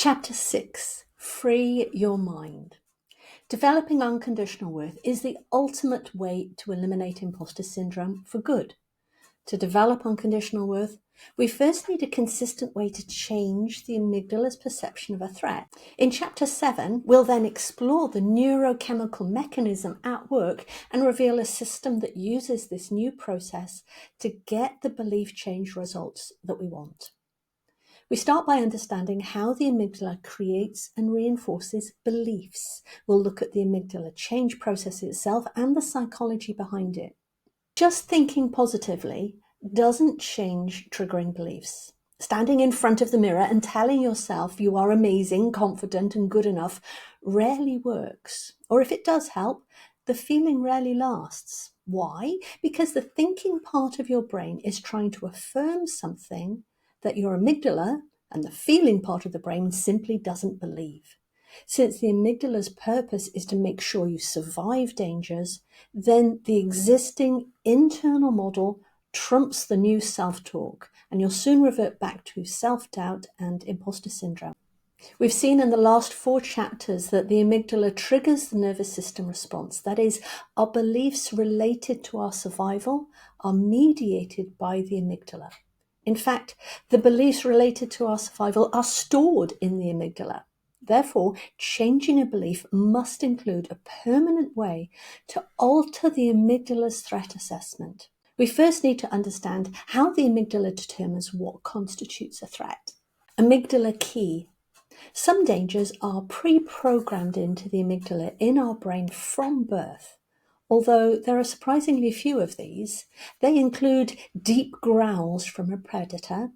Chapter 6, Free Your Mind. Developing unconditional worth is the ultimate way to eliminate imposter syndrome for good. To develop unconditional worth, we first need a consistent way to change the amygdala's perception of a threat. In Chapter 7, we'll then explore the neurochemical mechanism at work and reveal a system that uses this new process to get the belief change results that we want. We start by understanding how the amygdala creates and reinforces beliefs. We'll look at the amygdala change process itself and the psychology behind it. Just thinking positively doesn't change triggering beliefs. Standing in front of the mirror and telling yourself you are amazing, confident, and good enough rarely works. Or if it does help, the feeling rarely lasts. Why? Because the thinking part of your brain is trying to affirm something that your amygdala and the feeling part of the brain simply doesn't believe. Since the amygdala's purpose is to make sure you survive dangers, then the existing internal model trumps the new self-talk, and you'll soon revert back to self-doubt and imposter syndrome. We've seen in the last 4 chapters that the amygdala triggers the nervous system response. That is, our beliefs related to our survival are mediated by the amygdala. In fact, the beliefs related to our survival are stored in the amygdala. Therefore, changing a belief must include a permanent way to alter the amygdala's threat assessment. We first need to understand how the amygdala determines what constitutes a threat. Amygdala key. Some dangers are pre-programmed into the amygdala in our brain from birth. Although there are surprisingly few of these, they include deep growls from a predator,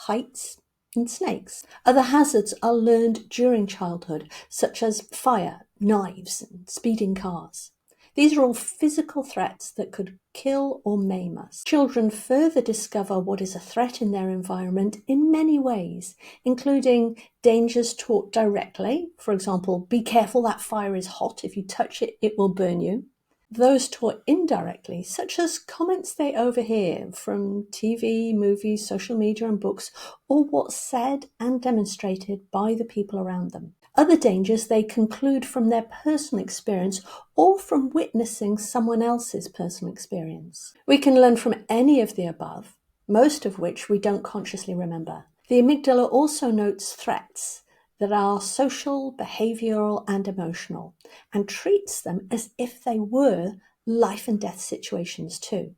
heights, and snakes. Other hazards are learned during childhood, such as fire, knives, and speeding cars. These are all physical threats that could kill or maim us. Children further discover what is a threat in their environment in many ways, including dangers taught directly. For example, be careful, that fire is hot. If you touch it, it will burn you. Those taught indirectly, such as comments they overhear from TV, movies, social media, and books, or what's said and demonstrated by the people around them. Other dangers they conclude from their personal experience or from witnessing someone else's personal experience. We can learn from any of the above, most of which we don't consciously remember. The amygdala also notes threats that are social, behavioral, and emotional, and treats them as if they were life and death situations too.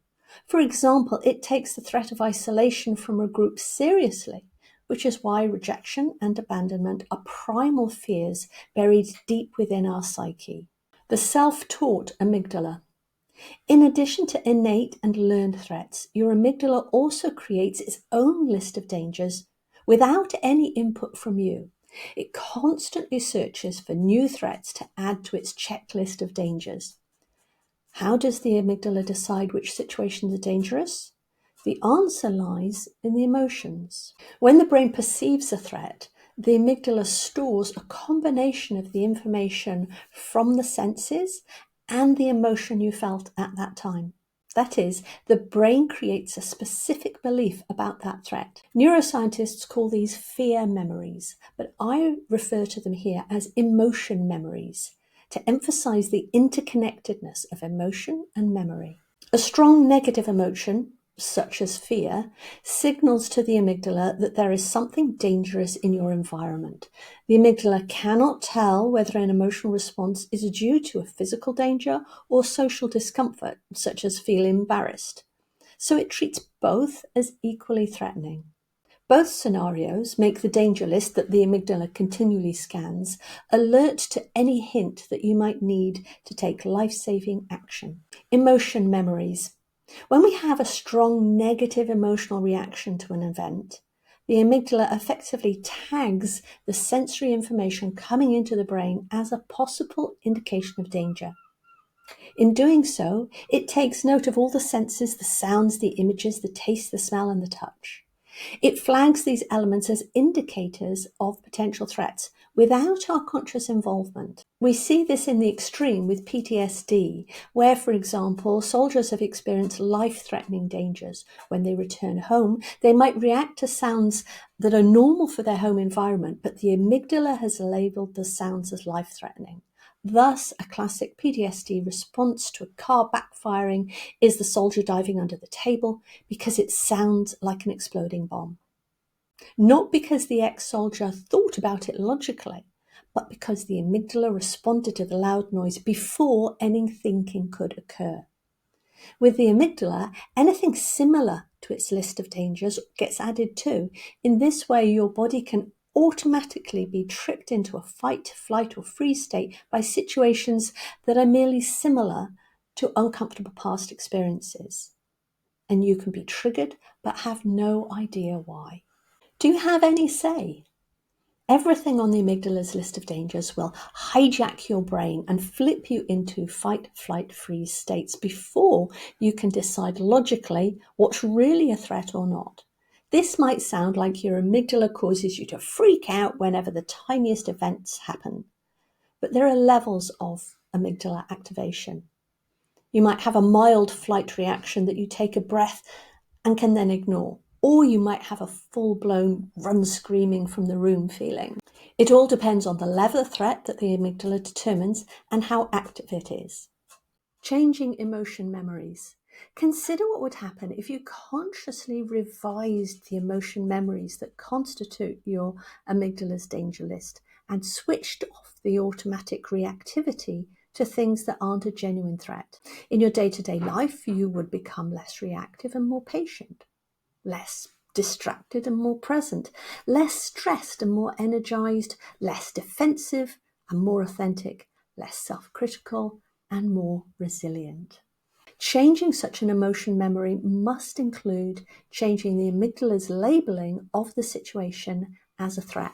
For example, it takes the threat of isolation from a group seriously, which is why rejection and abandonment are primal fears buried deep within our psyche. The self-taught amygdala. In addition to innate and learned threats, your amygdala also creates its own list of dangers without any input from you. It constantly searches for new threats to add to its checklist of dangers. How does the amygdala decide which situations are dangerous? The answer lies in the emotions. When the brain perceives a threat, the amygdala stores a combination of the information from the senses and the emotion you felt at that time. That is, the brain creates a specific belief about that threat. Neuroscientists call these fear memories, but I refer to them here as emotion memories to emphasize the interconnectedness of emotion and memory. A strong negative emotion, such as fear, signals to the amygdala that there is something dangerous in your environment. The amygdala cannot tell whether an emotional response is due to a physical danger or social discomfort, such as feeling embarrassed. So it treats both as equally threatening. Both scenarios make the danger list that the amygdala continually scans alert to any hint that you might need to take life-saving action. Emotion memories. When we have a strong negative emotional reaction to an event, the amygdala effectively tags the sensory information coming into the brain as a possible indication of danger. In doing so, it takes note of all the senses, the sounds, the images, the taste, the smell, and the touch. It flags these elements as indicators of potential threats without our conscious involvement. We see this in the extreme with PTSD, where, for example, soldiers have experienced life-threatening dangers. When they return home, they might react to sounds that are normal for their home environment, but the amygdala has labeled the sounds as life-threatening. Thus, a classic PTSD response to a car backfiring is the soldier diving under the table because it sounds like an exploding bomb. Not because the ex-soldier thought about it logically, but because the amygdala responded to the loud noise before any thinking could occur. With the amygdala, anything similar to its list of dangers gets added too. In this way, your body can automatically be tricked into a fight, flight, or freeze state by situations that are merely similar to uncomfortable past experiences. And you can be triggered but have no idea why. Do you have any say? Everything on the amygdala's list of dangers will hijack your brain and flip you into fight, flight, freeze states before you can decide logically what's really a threat or not. This might sound like your amygdala causes you to freak out whenever the tiniest events happen, but there are levels of amygdala activation. You might have a mild flight reaction that you take a breath and can then ignore, or you might have a full-blown run screaming from the room feeling. It all depends on the level of threat that the amygdala determines and how active it is. Changing emotion memories. Consider what would happen if you consciously revised the emotion memories that constitute your amygdala's danger list and switched off the automatic reactivity to things that aren't a genuine threat. In your day-to-day life, you would become less reactive and more patient, less distracted and more present, less stressed and more energized, less defensive and more authentic, less self-critical and more resilient. Changing such an emotion memory must include changing the amygdala's labeling of the situation as a threat.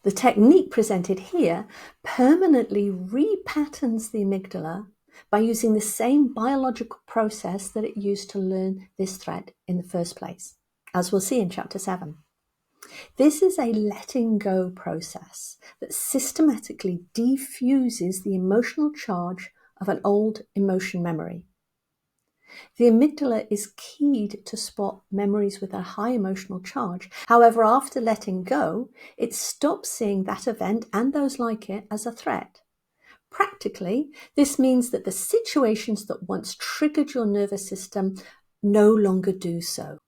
The technique presented here permanently repatterns the amygdala by using the same biological process that it used to learn this threat in the first place, as we'll see in Chapter 7. This is a letting go process that systematically defuses the emotional charge of an old emotion memory. The amygdala is keyed to spot memories with a high emotional charge. However, after letting go, it stops seeing that event and those like it as a threat. Practically, this means that the situations that once triggered your nervous system no longer do so.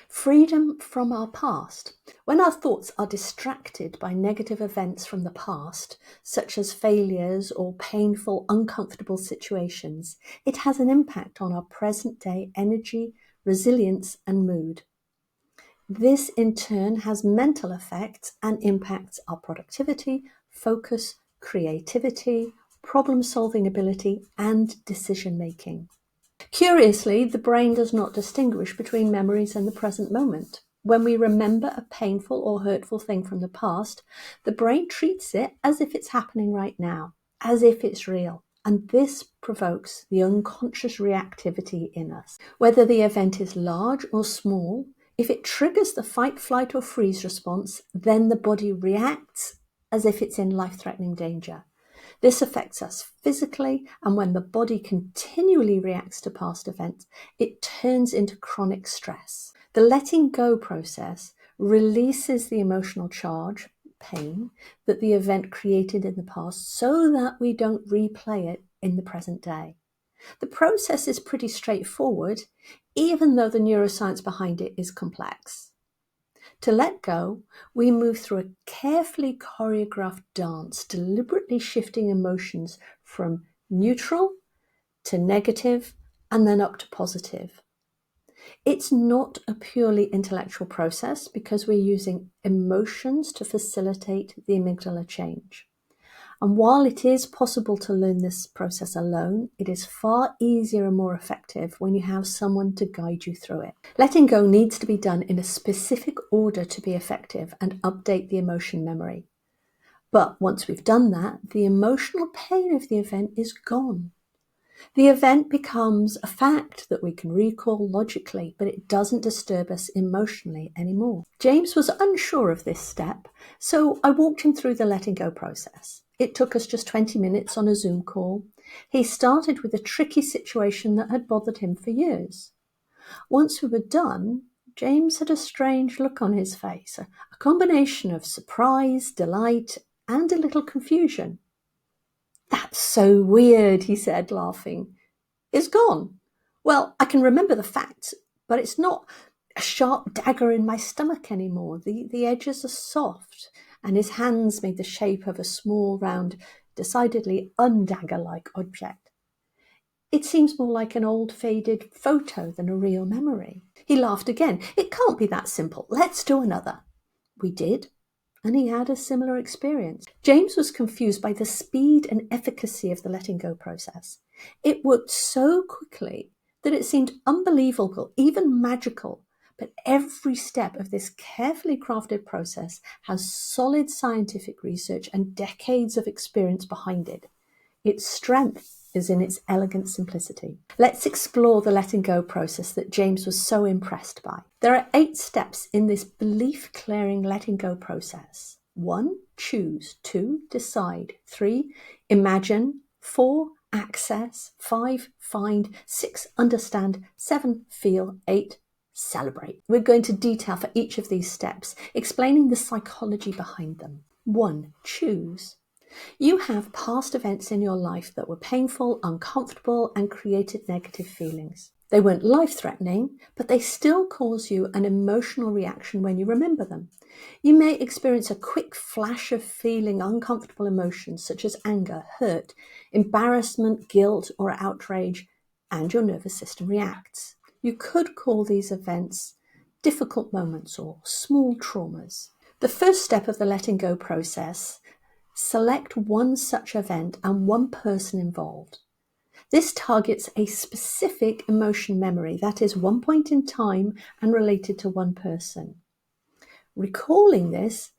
Freedom from our past. When our thoughts are distracted by negative events from the past, such as failures or painful, uncomfortable situations, it has an impact on our present-day energy, resilience, and mood. This, in turn, has mental effects and impacts our productivity, focus, creativity, problem-solving ability, and decision-making. Curiously, the brain does not distinguish between memories and the present moment. When we remember a painful or hurtful thing from the past, the brain treats it as if it's happening right now, as if it's real. And this provokes the unconscious reactivity in us. Whether the event is large or small, if it triggers the fight, flight, or freeze response, then the body reacts as if it's in life-threatening danger. This affects us physically, and when the body continually reacts to past events, it turns into chronic stress. The letting go process releases the emotional charge, pain, that the event created in the past so that we don't replay it in the present day. The process is pretty straightforward, even though the neuroscience behind it is complex. To let go, we move through a carefully choreographed dance, deliberately shifting emotions from neutral to negative and then up to positive. It's not a purely intellectual process because we're using emotions to facilitate the amygdala change. And while it is possible to learn this process alone, it is far easier and more effective when you have someone to guide you through it. Letting go needs to be done in a specific order to be effective and update the emotion memory. But once we've done that, the emotional pain of the event is gone. The event becomes a fact that we can recall logically, but it doesn't disturb us emotionally anymore. James was unsure of this step, so I walked him through the letting go process. It took us just 20 minutes on a Zoom call. He started with a tricky situation that had bothered him for years. Once we were done, James had a strange look on his face, a combination of surprise, delight, and a little confusion. "That's so weird," he said, laughing. "It's gone. Well, I can remember the facts, but it's not a sharp dagger in my stomach anymore. The edges are soft," and his hands made the shape of a small, round, decidedly undagger-like object. "It seems more like an old faded photo than a real memory." He laughed again. "It can't be that simple. Let's do another." We did, and he had a similar experience. James was confused by the speed and efficacy of the letting go process. It worked so quickly that it seemed unbelievable, even magical. But every step of this carefully crafted process has solid scientific research and decades of experience behind it. Its strength is in its elegant simplicity. Let's explore the letting go process that James was so impressed by. There are 8 steps in this belief-clearing letting go process. 1, choose. 2, decide. 3, imagine. 4, access. 5, find. 6, understand. 7, feel. 8, celebrate. We're going to detail for each of these steps, explaining the psychology behind them. 1, choose. You have past events in your life that were painful, uncomfortable, and created negative feelings. They weren't life-threatening, but they still cause you an emotional reaction when you remember them. You may experience a quick flash of feeling uncomfortable emotions such as anger, hurt, embarrassment, guilt, or outrage, and your nervous system reacts. You could call these events difficult moments or small traumas. The first step of the letting go process: select one such event and one person involved. This targets a specific emotion memory, that is, one point in time and related to one person. Recalling this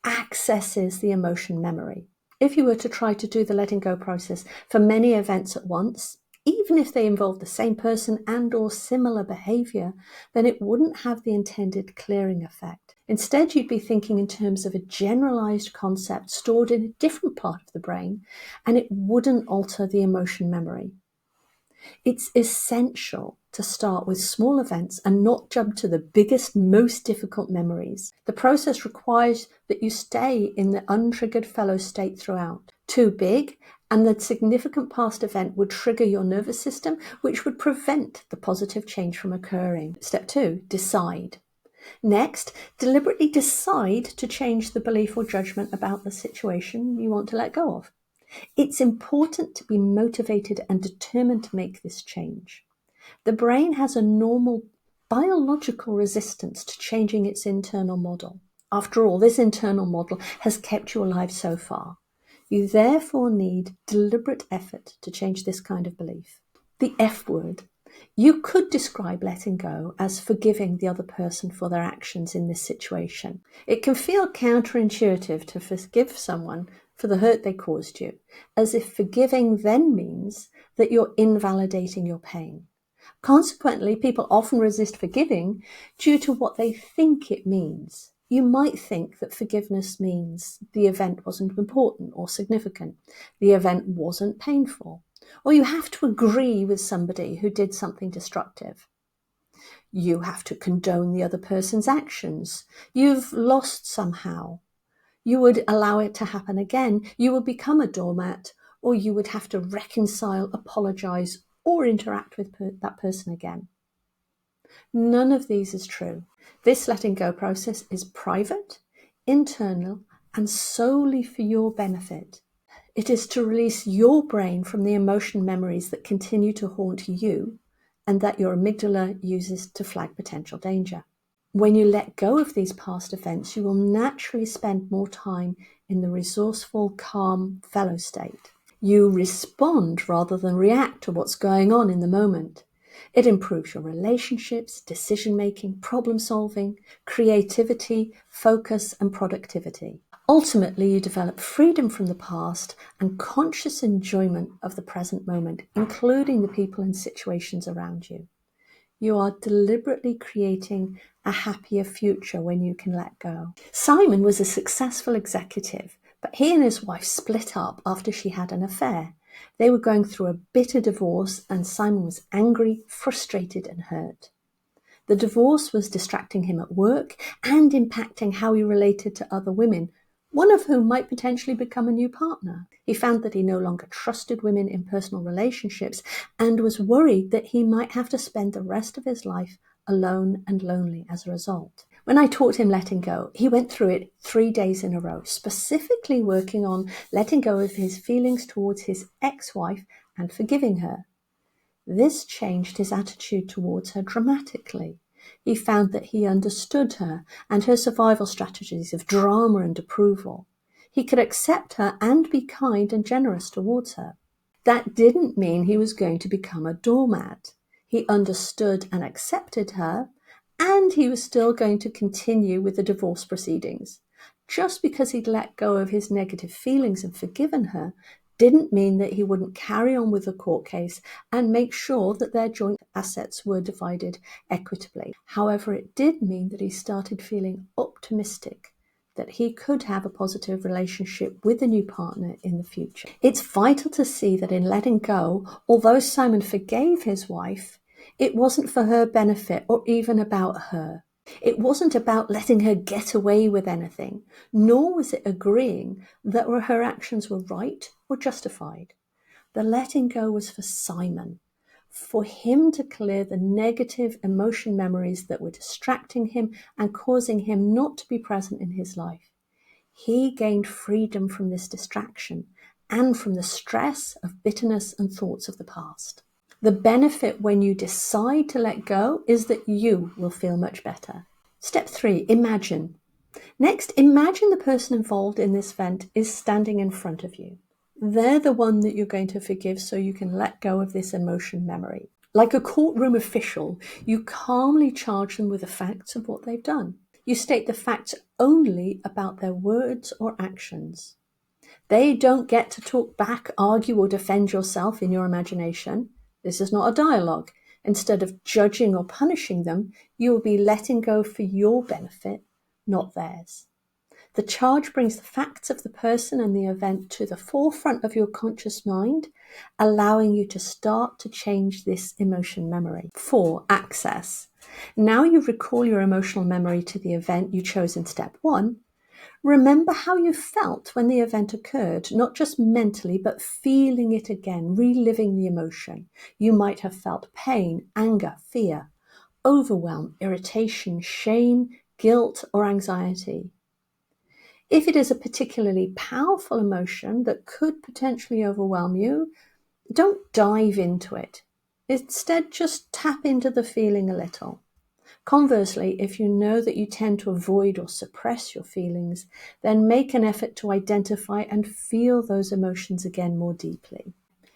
accesses the emotion memory. If you were to try to do the letting go process for many events at once, even if they involve the same person and or similar behavior, then it wouldn't have the intended clearing effect. Instead, you'd be thinking in terms of a generalized concept stored in a different part of the brain, and it wouldn't alter the emotion memory. It's essential to start with small events and not jump to the biggest, most difficult memories. The process requires that you stay in the untriggered fellow state throughout. Too big, and the significant past event would trigger your nervous system, which would prevent the positive change from occurring. Step 2, decide. Next, deliberately decide to change the belief or judgment about the situation you want to let go of. It's important to be motivated and determined to make this change. The brain has a normal biological resistance to changing its internal model. After all, this internal model has kept you alive so far. You therefore need deliberate effort to change this kind of belief. The F word. You could describe letting go as forgiving the other person for their actions in this situation. It can feel counterintuitive to forgive someone for the hurt they caused you, as if forgiving then means that you're invalidating your pain. Consequently, people often resist forgiving due to what they think it means. You might think that forgiveness means the event wasn't important or significant, the event wasn't painful, or you have to agree with somebody who did something destructive. You have to condone the other person's actions. You've lost somehow. You would allow it to happen again. You would become a doormat, or you would have to reconcile, apologize, or interact with that person again. None of these is true. This letting go process is private, internal, and solely for your benefit. It is to release your brain from the emotion memories that continue to haunt you and that your amygdala uses to flag potential danger. When you let go of these past events, you will naturally spend more time in the resourceful, calm fellow state. You respond rather than react to what's going on in the moment. It improves your relationships, decision-making, problem-solving, creativity, focus, and productivity. Ultimately, you develop freedom from the past and conscious enjoyment of the present moment, including the people and situations around you. You are deliberately creating a happier future when you can let go. Simon was a successful executive, But he and his wife split up after she had an affair. They were going through a bitter divorce, and Simon was angry, frustrated, and hurt. The divorce was distracting him at work and impacting how he related to other women, one of whom might potentially become a new partner. He found that he no longer trusted women in personal relationships and was worried that he might have to spend the rest of his life alone and lonely as a result. When I taught him letting go, he went through it 3 days in a row, specifically working on letting go of his feelings towards his ex-wife and forgiving her. This changed his attitude towards her dramatically. He found that he understood her and her survival strategies of drama and approval. He could accept her and be kind and generous towards her. That didn't mean he was going to become a doormat. He understood and accepted her, and he was still going to continue with the divorce proceedings. Just because he'd let go of his negative feelings and forgiven her didn't mean that he wouldn't carry on with the court case and make sure that their joint assets were divided equitably. However, it did mean that he started feeling optimistic that he could have a positive relationship with a new partner in the future. It's vital to see that in letting go, although Simon forgave his wife, it wasn't for her benefit or even about her. It wasn't about letting her get away with anything, nor was it agreeing that her actions were right or justified. The letting go was for Simon, for him to clear the negative emotion memories that were distracting him and causing him not to be present in his life. He gained freedom from this distraction and from the stress of bitterness and thoughts of the past. The benefit when you decide to let go is that you will feel much better. Step 3, imagine. Next, imagine the person involved in this event is standing in front of you. They're the one that you're going to forgive so you can let go of this emotion memory. Like a courtroom official, you calmly charge them with the facts of what they've done. You state the facts only about their words or actions. They don't get to talk back, argue, or defend yourself in your imagination. This is not a dialogue. Instead of judging or punishing them, you will be letting go for your benefit, not theirs. The charge brings the facts of the person and the event to the forefront of your conscious mind, allowing you to start to change this emotion memory. 4, access. Now you recall your emotional memory to the event you chose in step 1. Remember how you felt when the event occurred, not just mentally, but feeling it again, reliving the emotion. You might have felt pain, anger, fear, overwhelm, irritation, shame, guilt, or anxiety. If it is a particularly powerful emotion that could potentially overwhelm you, don't dive into it. Instead, just tap into the feeling a little. Conversely, if you know that you tend to avoid or suppress your feelings, then make an effort to identify and feel those emotions again more deeply.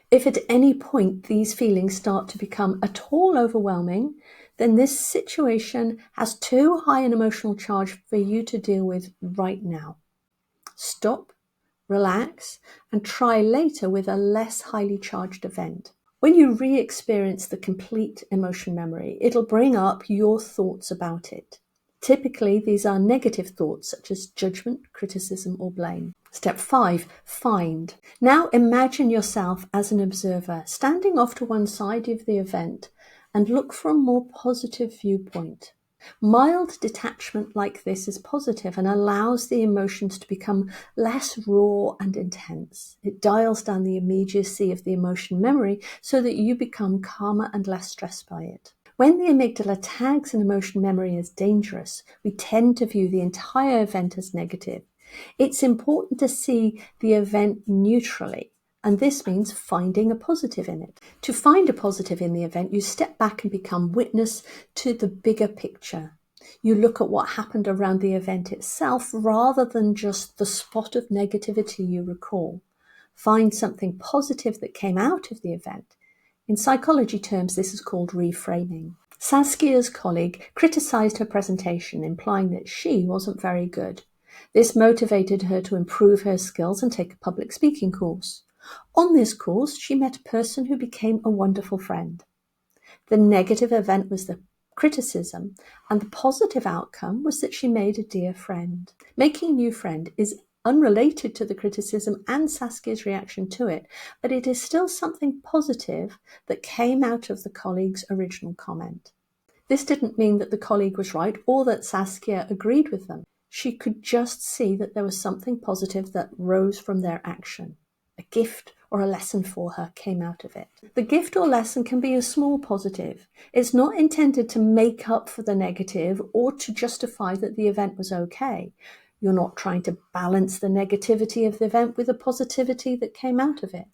If at any point these feelings start to become at all overwhelming, then this situation has too high an emotional charge for you to deal with right now. Stop, relax, and try later with a less highly charged event. When you re-experience the complete emotion memory, it'll bring up your thoughts about it. Typically, these are negative thoughts such as judgment, criticism, or blame. Step 5, find. Now imagine yourself as an observer, standing off to one side of the event, and look for a more positive viewpoint. Mild detachment like this is positive and allows the emotions to become less raw and intense. It dials down the immediacy of the emotion memory so that you become calmer and less stressed by it. When the amygdala tags an emotion memory as dangerous, we tend to view the entire event as negative. It's important to see the event neutrally, and this means finding a positive in it. To find a positive in the event, you step back and become witness to the bigger picture. You look at what happened around the event itself rather than just the spot of negativity you recall. Find something positive that came out of the event. In psychology terms, this is called reframing. Saskia's colleague criticized her presentation, implying that she wasn't very good. This motivated her to improve her skills and take a public speaking course. On this course, she met a person who became a wonderful friend. The negative event was the criticism, and the positive outcome was that she made a dear friend. Making a new friend is unrelated to the criticism and Saskia's reaction to it, but it is still something positive that came out of the colleague's original comment. This didn't mean that the colleague was right or that Saskia agreed with them. She could just see that there was something positive that rose from their action. A gift or a lesson for her came out of it. The gift or lesson can be a small positive. It's not intended to make up for the negative or to justify that the event was okay. You're not trying to balance the negativity of the event with the positivity that came out of it.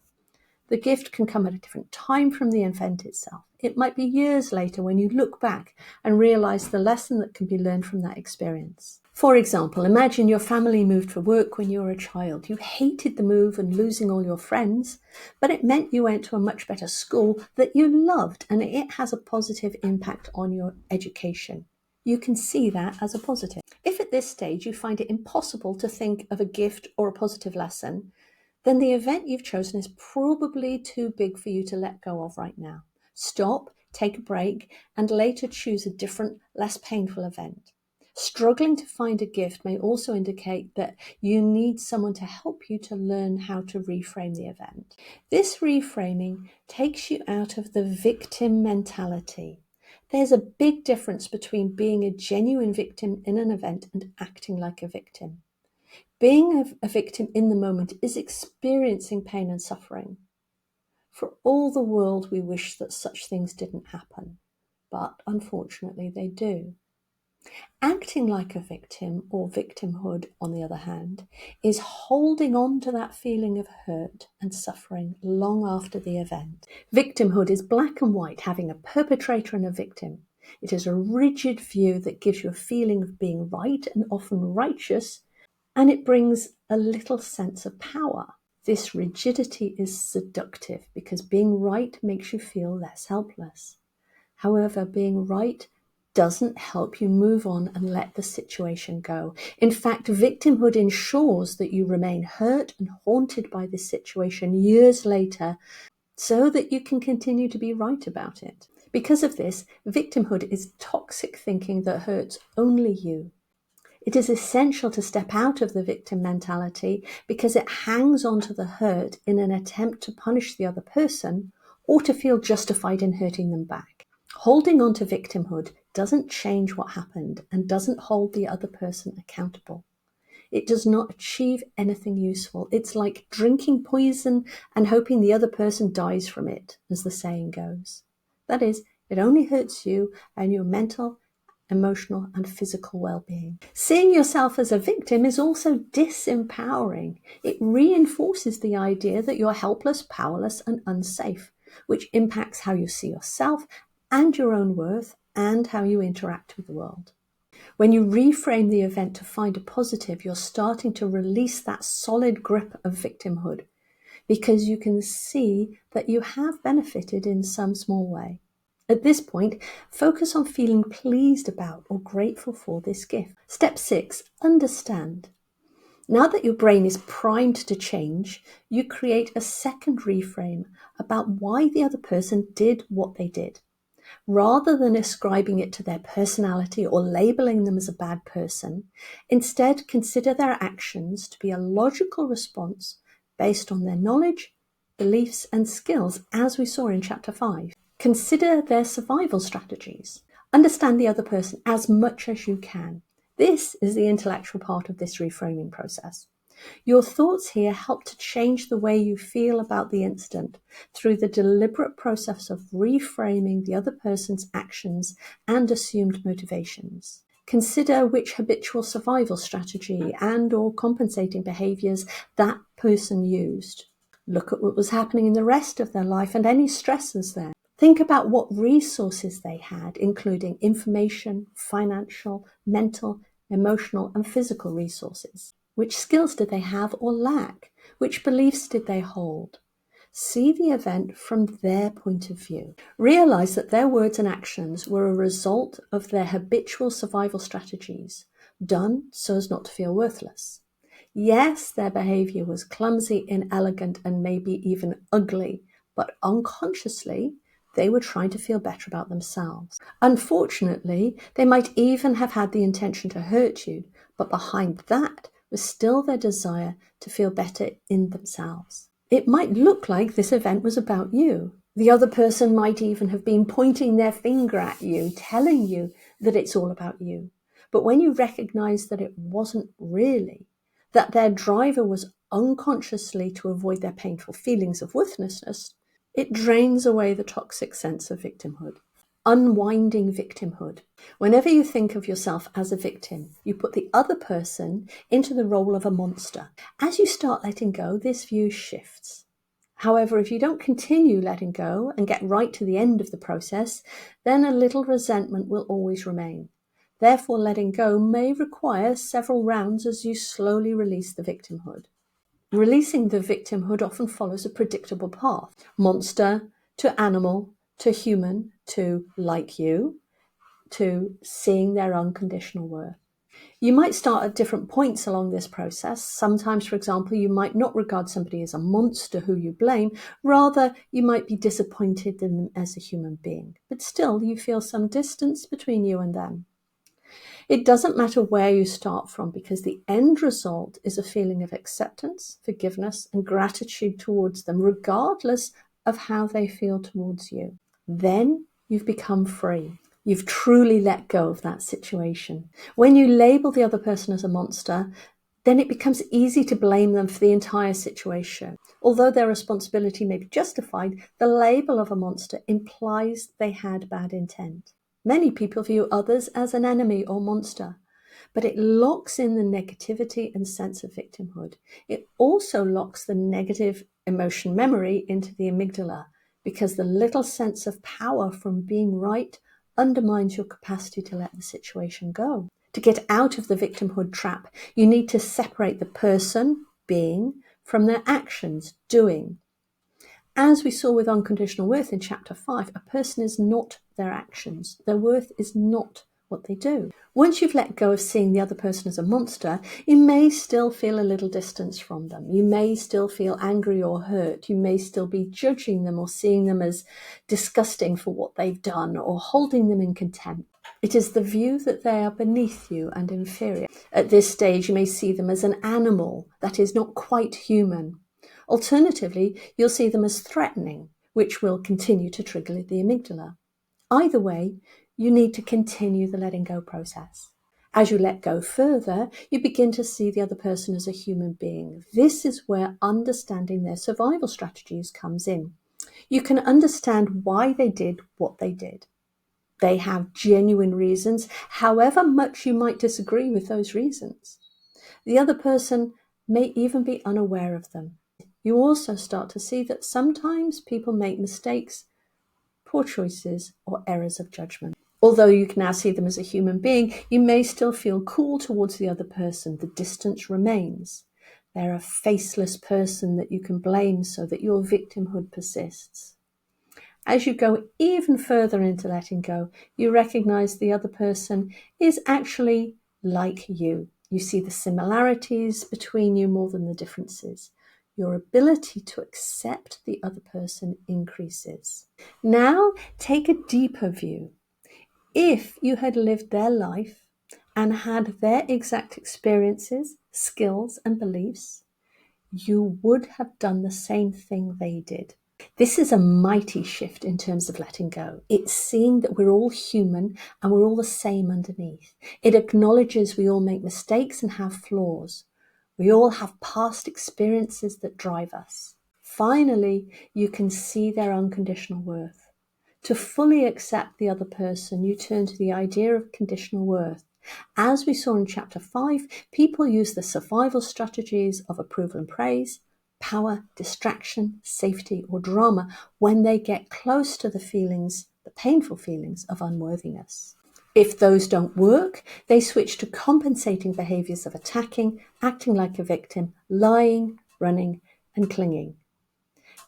The gift can come at a different time from the event itself. It might be years later when you look back and realize the lesson that can be learned from that experience. For example, imagine your family moved for work when you were a child. You hated the move and losing all your friends, but it meant you went to a much better school that you loved, and it has a positive impact on your education. You can see that as a positive. If at this stage you find it impossible to think of a gift or a positive lesson, then the event you've chosen is probably too big for you to let go of right now. Stop, take a break, and later choose a different, less painful event. Struggling to find a gift may also indicate that you need someone to help you to learn how to reframe the event. This reframing takes you out of the victim mentality. There's a big difference between being a genuine victim in an event and acting like a victim. Being a victim in the moment is experiencing pain and suffering. For all the world, we wish that such things didn't happen, but unfortunately they do. Acting like a victim, or victimhood on the other hand, is holding on to that feeling of hurt and suffering long after the event. Victimhood is black and white, having a perpetrator and a victim. It is a rigid view that gives you a feeling of being right and often righteous, and it brings a little sense of power. This rigidity is seductive because being right makes you feel less helpless. However, being right doesn't help you move on and let the situation go. In fact, victimhood ensures that you remain hurt and haunted by this situation years later so that you can continue to be right about it. Because of this, victimhood is toxic thinking that hurts only you. It is essential to step out of the victim mentality because it hangs on to the hurt in an attempt to punish the other person or to feel justified in hurting them back. Holding on to victimhood doesn't change what happened and doesn't hold the other person accountable. It does not achieve anything useful. It's like drinking poison and hoping the other person dies from it, as the saying goes. That is, it only hurts you and your mental, emotional and physical well-being. Seeing yourself as a victim is also disempowering. It reinforces the idea that you're helpless, powerless and unsafe, which impacts how you see yourself and your own worth and how you interact with the world. When you reframe the event to find a positive, you're starting to release that solid grip of victimhood because you can see that you have benefited in some small way. At this point, focus on feeling pleased about or grateful for this gift. Step 6, understand. Now that your brain is primed to change, you create a second reframe about why the other person did what they did. Rather than ascribing it to their personality or labeling them as a bad person, instead consider their actions to be a logical response based on their knowledge, beliefs and skills, as we saw in Chapter 5. Consider their survival strategies. Understand the other person as much as you can. This is the intellectual part of this reframing process. Your thoughts here help to change the way you feel about the incident through the deliberate process of reframing the other person's actions and assumed motivations. Consider which habitual survival strategy and or compensating behaviors that person used. Look at what was happening in the rest of their life and any stresses there. Think about what resources they had, including information, financial, mental, emotional, and physical resources. Which skills did they have or lack? Which beliefs did they hold? See the event from their point of view. Realize that their words and actions were a result of their habitual survival strategies, done so as not to feel worthless. Yes, their behavior was clumsy, inelegant, and maybe even ugly, but unconsciously, they were trying to feel better about themselves. Unfortunately, they might even have had the intention to hurt you, but behind that was still their desire to feel better in themselves. It might look like this event was about you. The other person might even have been pointing their finger at you, telling you that it's all about you. But when you recognize that it wasn't really, that their driver was unconsciously to avoid their painful feelings of worthlessness, it drains away the toxic sense of victimhood. Unwinding victimhood. Whenever you think of yourself as a victim, you put the other person into the role of a monster. As you start letting go, this view shifts. However, if you don't continue letting go and get right to the end of the process, then a little resentment will always remain. Therefore, letting go may require several rounds as you slowly release the victimhood. Releasing the victimhood often follows a predictable path. Monster to animal to human to like you to seeing their unconditional worth. You might start at different points along this process. Sometimes, for example, you might not regard somebody as a monster who you blame. Rather, you might be disappointed in them as a human being. But still, you feel some distance between you and them. It doesn't matter where you start from because the end result is a feeling of acceptance, forgiveness, and gratitude towards them, regardless of how they feel towards you. Then you've become free. You've truly let go of that situation. When you label the other person as a monster, then it becomes easy to blame them for the entire situation. Although their responsibility may be justified, the label of a monster implies they had bad intent. Many people view others as an enemy or monster, but it locks in the negativity and sense of victimhood. It also locks the negative emotion memory into the amygdala because the little sense of power from being right undermines your capacity to let the situation go. To get out of the victimhood trap, you need to separate the person, being, from their actions, doing. As we saw with unconditional worth in chapter 5, a person is not their actions. Their worth is not what they do. Once you've let go of seeing the other person as a monster, you may still feel a little distance from them. You may still feel angry or hurt. You may still be judging them or seeing them as disgusting for what they've done or holding them in contempt. It is the view that they are beneath you and inferior. At this stage, you may see them as an animal that is not quite human. Alternatively, you'll see them as threatening, which will continue to trigger the amygdala. Either way, you need to continue the letting go process. As you let go further, you begin to see the other person as a human being. This is where understanding their survival strategies comes in. You can understand why they did what they did. They have genuine reasons, however much you might disagree with those reasons. The other person may even be unaware of them. You also start to see that sometimes people make mistakes, poor choices, or errors of judgment. Although you can now see them as a human being, you may still feel cool towards the other person. The distance remains. They're a faceless person that you can blame so that your victimhood persists. As you go even further into letting go, you recognize the other person is actually like you. You see the similarities between you more than the differences. Your ability to accept the other person increases. Now, take a deeper view. If you had lived their life and had their exact experiences, skills, and beliefs, you would have done the same thing they did. This is a mighty shift in terms of letting go. It's seeing that we're all human and we're all the same underneath. It acknowledges we all make mistakes and have flaws. We all have past experiences that drive us. Finally, you can see their unconditional worth. To fully accept the other person, you turn to the idea of conditional worth. As we saw in chapter 5, people use the survival strategies of approval and praise, power, distraction, safety, or drama when they get close to the feelings, the painful feelings of unworthiness. If those don't work, they switch to compensating behaviors of attacking, acting like a victim, lying, running, and clinging.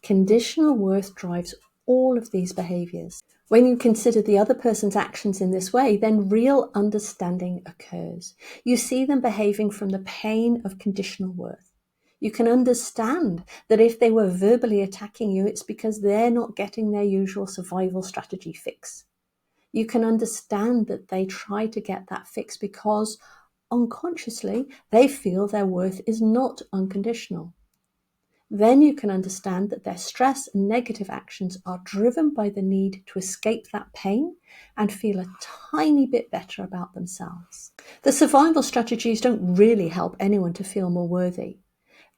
Conditional worth drives all of these behaviors. When you consider the other person's actions in this way, then real understanding occurs. You see them behaving from the pain of conditional worth. You can understand that if they were verbally attacking you, it's because they're not getting their usual survival strategy fix. You can understand that they try to get that fix because unconsciously, they feel their worth is not unconditional. Then you can understand that their stress and negative actions are driven by the need to escape that pain and feel a tiny bit better about themselves. The survival strategies don't really help anyone to feel more worthy.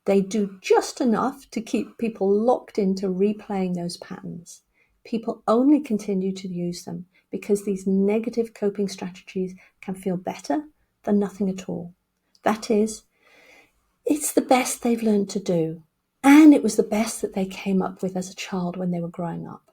They do just enough to keep people locked into replaying those patterns. People only continue to use them because these negative coping strategies can feel better than nothing at all. That is, it's the best they've learned to do. And it was the best that they came up with as a child when they were growing up.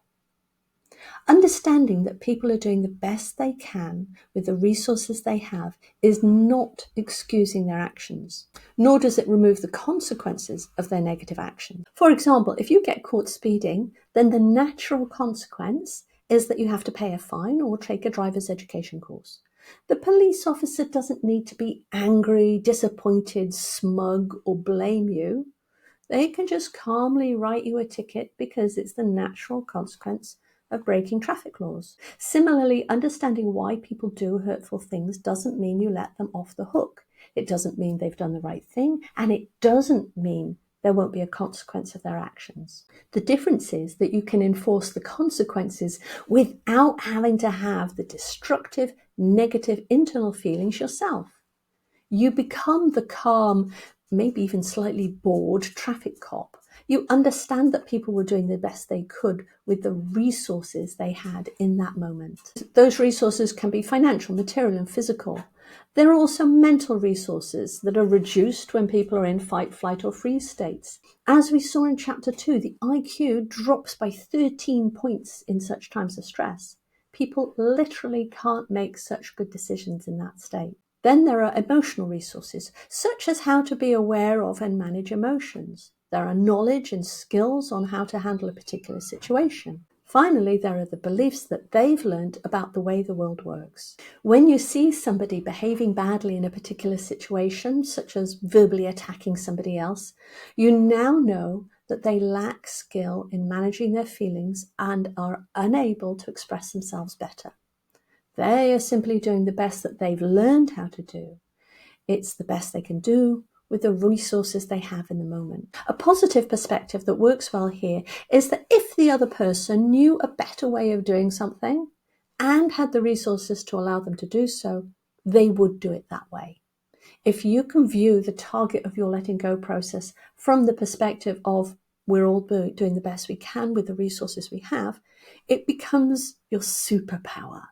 Understanding that people are doing the best they can with the resources they have is not excusing their actions, nor does it remove the consequences of their negative action. For example, if you get caught speeding, then the natural consequence is that you have to pay a fine or take a driver's education course. The police officer doesn't need to be angry, disappointed, smug, or blame you. They can just calmly write you a ticket because it's the natural consequence of breaking traffic laws. Similarly, understanding why people do hurtful things doesn't mean you let them off the hook. It doesn't mean they've done the right thing, and it doesn't mean there won't be a consequence of their actions. The difference is that you can enforce the consequences without having to have the destructive, negative internal feelings yourself. You become the calm, maybe even slightly bored traffic cop. You understand that people were doing the best they could with the resources they had in that moment. Those resources can be financial, material, and physical. There are also mental resources that are reduced when people are in fight, flight, or freeze states. As we saw in Chapter 2, the IQ drops by 13 points in such times of stress. People literally can't make such good decisions in that state. Then there are emotional resources, such as how to be aware of and manage emotions. There are knowledge and skills on how to handle a particular situation. Finally, there are the beliefs that they've learned about the way the world works. When you see somebody behaving badly in a particular situation, such as verbally attacking somebody else, you now know that they lack skill in managing their feelings and are unable to express themselves better. They are simply doing the best that they've learned how to do. It's the best they can do with the resources they have in the moment. A positive perspective that works well here is that if the other person knew a better way of doing something and had the resources to allow them to do so, they would do it that way. If you can view the target of your letting go process from the perspective of we're all doing the best we can with the resources we have, it becomes your superpower.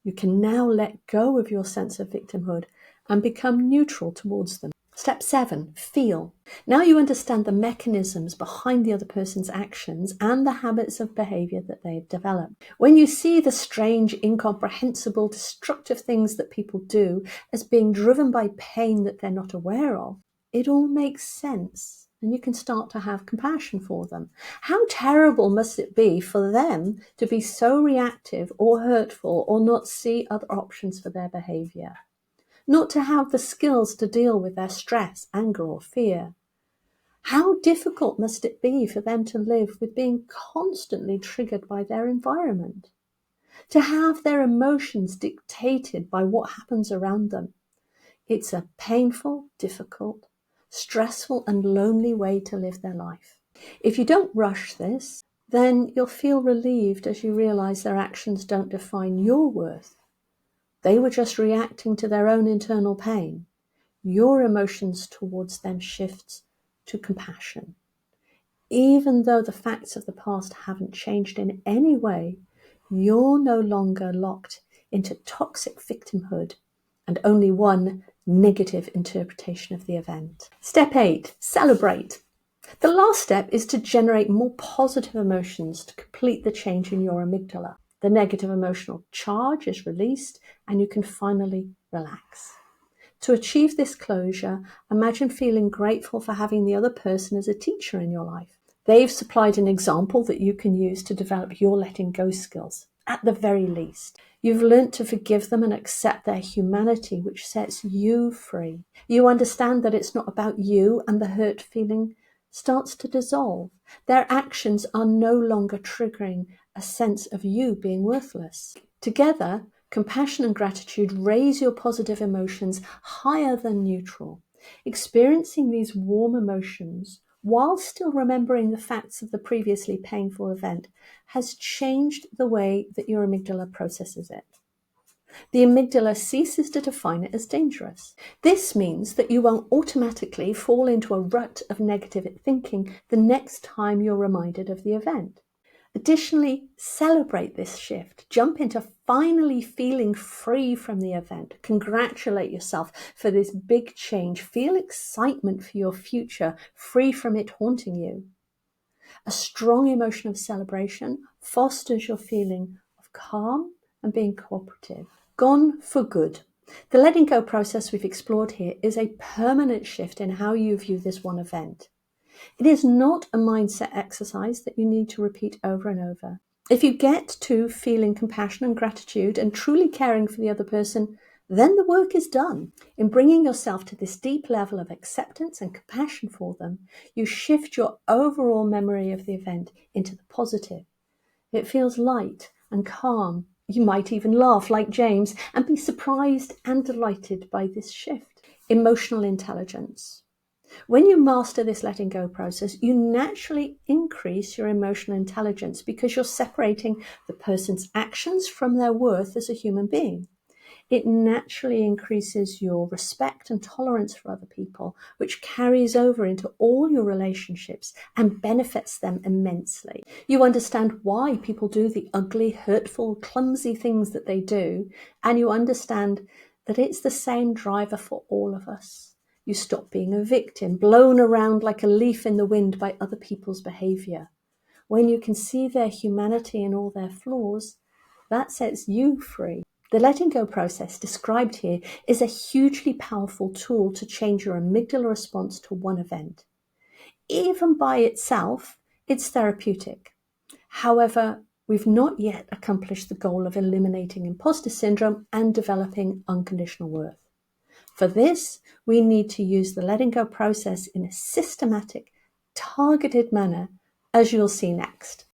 You can now let go of your sense of victimhood and become neutral towards them. Step 7, feel. Now you understand the mechanisms behind the other person's actions and the habits of behavior that they've developed. When you see the strange, incomprehensible, destructive things that people do as being driven by pain that they're not aware of, it all makes sense. And you can start to have compassion for them. How terrible must it be for them to be so reactive or hurtful or not see other options for their behavior? Not to have the skills to deal with their stress, anger, or fear. How difficult must it be for them to live with being constantly triggered by their environment? To have their emotions dictated by what happens around them. It's a painful, difficult, stressful and lonely way to live their life. If you don't rush this, then you'll feel relieved as you realize their actions don't define your worth. They were just reacting to their own internal pain. Your emotions towards them shifts to compassion. Even though the facts of the past haven't changed in any way, you're no longer locked into toxic victimhood and only one negative interpretation of the event. Step 8, celebrate. The last step is to generate more positive emotions to complete the change in your amygdala. The negative emotional charge is released and you can finally relax. To achieve this closure, imagine feeling grateful for having the other person as a teacher in your life. They've supplied an example that you can use to develop your letting go skills, at the very least. You've learnt to forgive them and accept their humanity, which sets you free. You understand that it's not about you, and the hurt feeling starts to dissolve. Their actions are no longer triggering a sense of you being worthless. Together, Compassion and gratitude raise your positive emotions higher than neutral. Experiencing these warm emotions while still remembering the facts of the previously painful event has changed the way that your amygdala processes it. The amygdala ceases to define it as dangerous. This means that you won't automatically fall into a rut of negative thinking the next time you're reminded of the event. Additionally, celebrate this shift. Jump into finally feeling free from the event. Congratulate yourself for this big change. Feel excitement for your future, free from it haunting you. A strong emotion of celebration fosters your feeling of calm and being cooperative. Gone for good. The letting go process we've explored here is a permanent shift in how you view this one event. It is not a mindset exercise that you need to repeat over and over. If you get to feeling compassion and gratitude and truly caring for the other person, then the work is done. In bringing yourself to this deep level of acceptance and compassion for them, you shift your overall memory of the event into the positive. It feels light and calm. You might even laugh like James and be surprised and delighted by this shift. Emotional intelligence. When you master this letting go process, you naturally increase your emotional intelligence because you're separating the person's actions from their worth as a human being. It naturally increases your respect and tolerance for other people, which carries over into all your relationships and benefits them immensely. You understand why people do the ugly, hurtful, clumsy things that they do, and you understand that it's the same driver for all of us. You stop being a victim, blown around like a leaf in the wind by other people's behavior. When you can see their humanity and all their flaws, that sets you free. The letting go process described here is a hugely powerful tool to change your amygdala response to one event. Even by itself, it's therapeutic. However, we've not yet accomplished the goal of eliminating imposter syndrome and developing unconditional worth. For this, we need to use the letting go process in a systematic, targeted manner, as you'll see next.